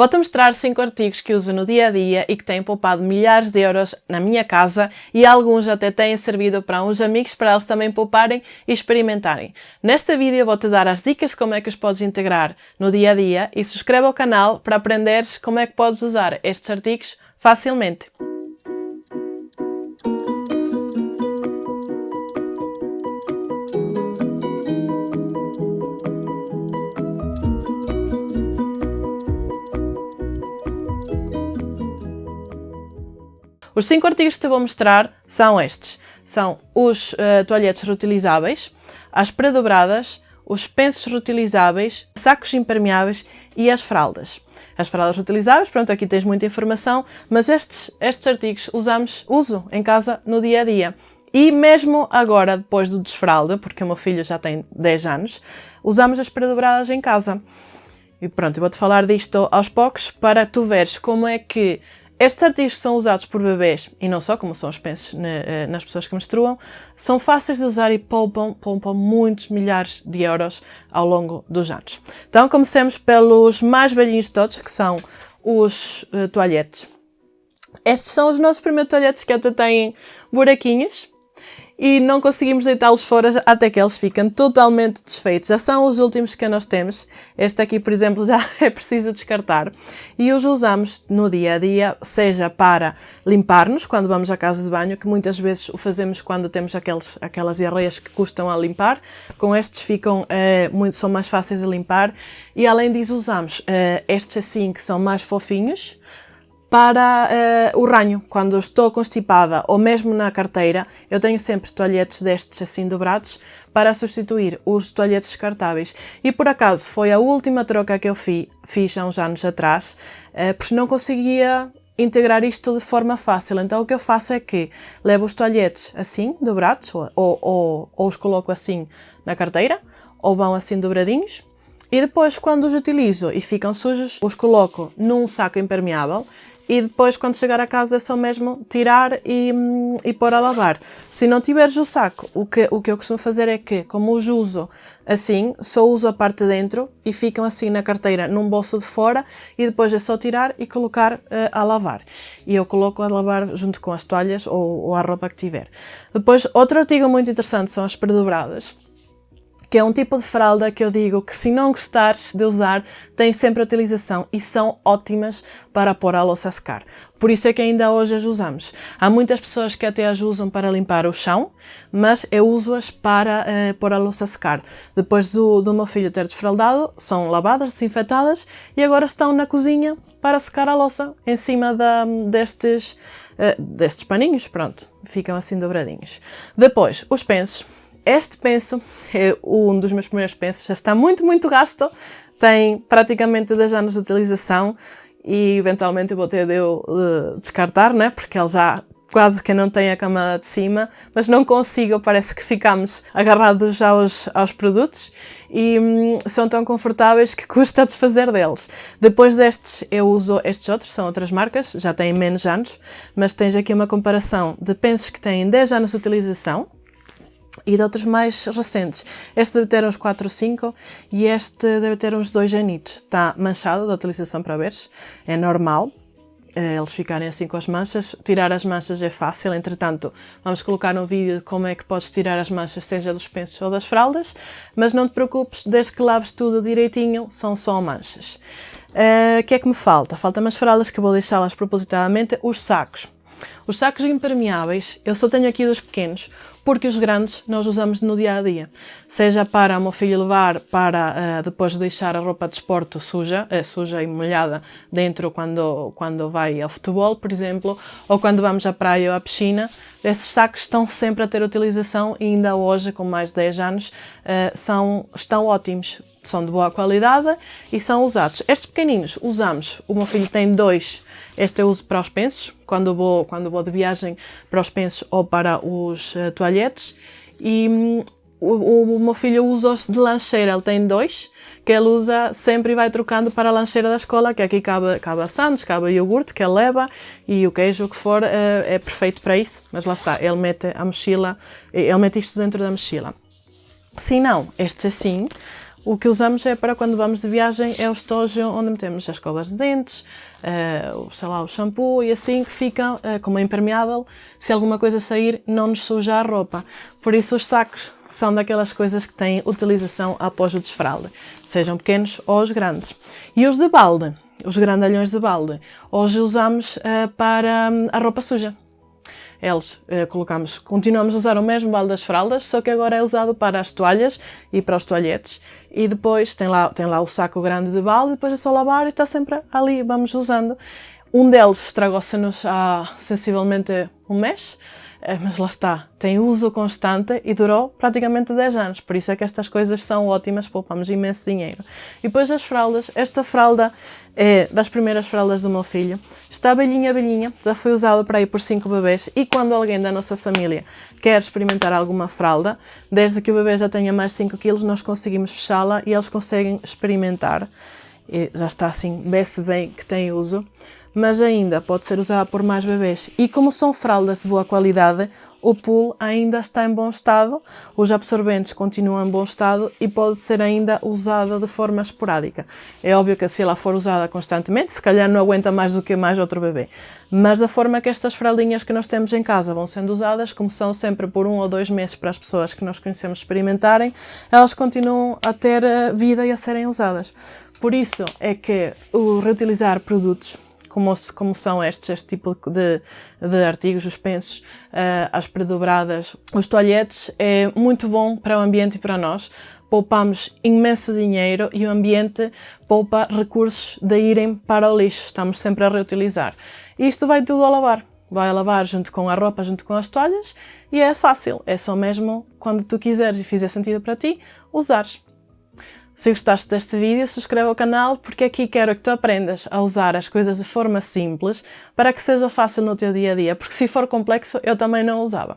Vou-te mostrar 5 artigos que uso no dia a dia e que têm poupado milhares de euros na minha casa e alguns até têm servido para uns amigos para eles também pouparem e experimentarem. Neste vídeo vou-te dar as dicas de como é que os podes integrar no dia a dia e subscreve ao canal para aprenderes como é que podes usar estes artigos facilmente. Os 5 artigos que te vou mostrar são estes. São os toalhetes reutilizáveis, as pré-dobradas, os pensos reutilizáveis, sacos impermeáveis e as fraldas. As fraldas reutilizáveis, pronto, aqui tens muita informação, mas estes artigos uso em casa no dia a dia. E mesmo agora, depois do desfralde, porque o meu filho já tem 10 anos, usamos as pré-dobradas em casa. E pronto, eu vou-te falar disto aos poucos para tu veres como é que estes artigos que são usados por bebês, e não só, como são os pensos nas pessoas que menstruam, são fáceis de usar e poupam muitos milhares de euros ao longo dos anos. Então, comecemos pelos mais velhinhos de todos, que são os toalhetes. Estes são os nossos primeiros toalhetes que até têm buraquinhos e não conseguimos deitá-los fora até que eles ficam totalmente desfeitos. Já são os últimos que nós temos. Este aqui, por exemplo, já é preciso descartar. E os usamos no dia a dia, seja para limpar-nos quando vamos à casa de banho, que muitas vezes o fazemos quando temos aquelas diarreias que custam a limpar. Com estes são mais fáceis de limpar. E além disso usamos estes assim que são mais fofinhos, para o ranho, quando eu estou constipada ou mesmo na carteira, eu tenho sempre toalhetes destes assim dobrados para substituir os toalhetes descartáveis. E por acaso foi a última troca que eu fiz há uns anos atrás, porque não conseguia integrar isto de forma fácil. Então o que eu faço é que levo os toalhetes assim, dobrados, ou os coloco assim na carteira, ou vão assim dobradinhos. E depois, quando os utilizo e ficam sujos, os coloco num saco impermeável. E depois, quando chegar a casa, é só mesmo tirar e pôr a lavar. Se não tiveres o saco, o que eu costumo fazer é que, como os uso assim, só uso a parte de dentro e ficam assim na carteira, num bolso de fora, e depois é só tirar e colocar a lavar. E eu coloco a lavar junto com as toalhas ou a roupa que tiver. Depois, outro artigo muito interessante são as pré-dobradas, que é um tipo de fralda que eu digo que, se não gostares de usar, tem sempre utilização e são ótimas para pôr a louça a secar. Por isso é que ainda hoje as usamos. Há muitas pessoas que até as usam para limpar o chão, mas eu uso-as para pôr a louça a secar. Depois do meu filho ter desfraldado, são lavadas, desinfetadas e agora estão na cozinha para secar a louça em cima destes paninhos, pronto, ficam assim dobradinhos. Depois, os pensos. Este penso é um dos meus primeiros pensos, já está muito gasto, tem praticamente 10 anos de utilização e eventualmente eu vou ter de descartar, né? Porque ele já quase que não tem a camada de cima, mas não consigo, parece que ficamos agarrados aos produtos e são tão confortáveis que custa desfazer deles. Depois destes eu uso estes outros, são outras marcas, já têm menos anos, mas tens aqui uma comparação de pensos que têm 10 anos de utilização e de outros mais recentes. Este deve ter uns 4 ou 5 e este deve ter uns 2 anitos. Está manchado da utilização para veres, é normal eles ficarem assim com as manchas. Tirar as manchas é fácil, entretanto vamos colocar um vídeo de como é que podes tirar as manchas, seja dos pensos ou das fraldas, mas não te preocupes, desde que laves tudo direitinho, são só manchas. O que é que me falta? Faltam as fraldas, que eu vou deixá-las propositadamente. Os sacos. Os sacos impermeáveis, eu só tenho aqui dos pequenos, porque os grandes nós usamos no dia a dia. Seja para o meu filho levar para depois de deixar a roupa de desporto suja e molhada dentro quando vai ao futebol, por exemplo, ou quando vamos à praia ou à piscina. Esses sacos estão sempre a ter utilização e ainda hoje, com mais de 10 anos, estão ótimos. São de boa qualidade e são usados. Estes pequeninos usamos, o meu filho tem 2, este eu uso para os pensos, quando vou de viagem para os pensos ou para os toalhetes, e o meu filho usa-os de lancheira, ele tem 2, que ele usa sempre e vai trocando para a lancheira da escola, que aqui cabe a sandes, cabe a iogurte que ele leva e o queijo, o que for, é perfeito para isso, mas lá está, ele mete isto dentro da mochila. Se não, estes assim, O que usamos é para quando vamos de viagem, é o estojo onde metemos as escovas de dentes, sei lá, o shampoo e assim, que ficam como é impermeável. Se alguma coisa sair, não nos suja a roupa. Por isso os sacos são daquelas coisas que têm utilização após o desfralde, sejam pequenos ou os grandes. E os de balde, os grandalhões de balde, hoje usamos para a roupa suja. Eles continuamos a usar o mesmo balde das fraldas, só que agora é usado para as toalhas e para os toalhetes. E depois tem lá o saco grande de balde, depois é só lavar e está sempre ali, vamos usando. Um deles estragou-se-nos há sensivelmente um mês, mas lá está, tem uso constante e durou praticamente 10 anos, por isso é que estas coisas são ótimas, poupamos imenso dinheiro. E depois as fraldas, esta fralda é das primeiras fraldas do meu filho, está velhinha, já foi usada para ir por 5 bebês e quando alguém da nossa família quer experimentar alguma fralda, desde que o bebê já tenha mais de 5 kg, nós conseguimos fechá-la e eles conseguem experimentar. E já está assim, vê-se bem que tem uso, mas ainda pode ser usada por mais bebês. E como são fraldas de boa qualidade, o pull ainda está em bom estado, os absorventes continuam em bom estado e pode ser ainda usada de forma esporádica. É óbvio que se ela for usada constantemente, se calhar não aguenta mais do que mais outro bebê. Mas da forma que estas fraldinhas que nós temos em casa vão sendo usadas, como são sempre por 1 ou 2 meses para as pessoas que nós conhecemos experimentarem, elas continuam a ter vida e a serem usadas. Por isso é que o reutilizar produtos como são este tipo de artigos, os pensos, as predobradas, os toalhetes, é muito bom para o ambiente e para nós. Poupamos imenso dinheiro e o ambiente poupa recursos de irem para o lixo. Estamos sempre a reutilizar. E isto vai tudo a lavar. Vai a lavar junto com a roupa, junto com as toalhas e é fácil. É só mesmo quando tu quiseres e fizer sentido para ti, usares. Se gostaste deste vídeo, subscreve ao canal porque aqui quero que tu aprendas a usar as coisas de forma simples para que seja fácil no teu dia a dia, porque se for complexo eu também não usava.